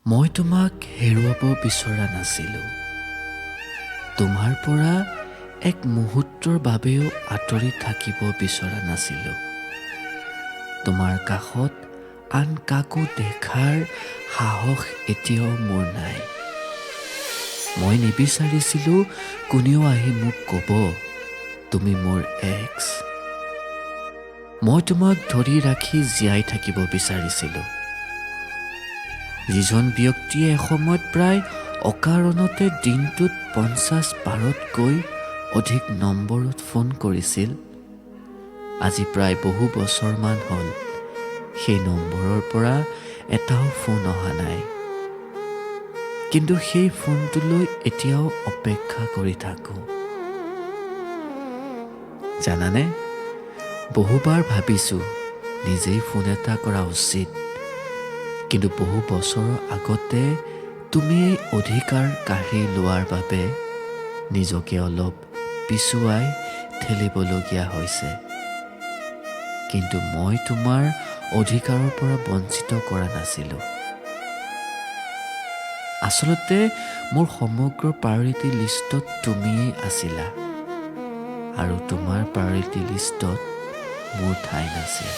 মই তোমাক হেৰুৱাব বিচৰা নাছিলোঁ। তোমাৰ পৰা এক মুহূৰ্তৰ বাবেও আঁতৰি থাকিব বিচৰা নাছিলোঁ। তোমাৰ কাষত আন কাকো দেখাৰ সাহস এতিয়াও মোৰ নাই। মই নিবিচাৰিছিলোঁ কোনেও আহি মোক ক'ব, তুমি মোৰ এক্স। মই তোমাক ধৰি ৰাখি জীয়াই থাকিব বিচাৰিছিলোঁ। যিজন ব্যক্তিয়ে এসময়ত প্ৰায় অকাৰণতে দিনটোত 50 বাৰতকৈ অধিক নম্বৰত ফোন কৰিছিল, আজি প্ৰায় বহু বছৰমান হ'ল সেই নম্বৰৰ পৰা এটাও ফোন অহা নাই। কিন্তু সেই ফোনটোলৈ এতিয়াও অপেক্ষা কৰি থাকোঁ। জানানে, বহুবাৰ ভাবিছোঁ নিজেই ফোন এটা কৰা উচিত, কিন্তু বহু বছৰৰ আগতে তুমি এই অধিকাৰ কাঢ়ি লোৱাৰ বাবে নিজকে অলপ পিছুৱাই ঠেলিবলগীয়া হৈছে। কিন্তু মই তোমাৰ অধিকাৰৰ পৰা বঞ্চিত কৰা নাছিলোঁ। আচলতে মোৰ সমগ্ৰ প্ৰায়ৰিটি লিষ্টত তুমিয়েই আছিলা, আৰু তোমাৰ প্ৰায়ৰিটি লিষ্টত মোৰ ঠাই নাছিল।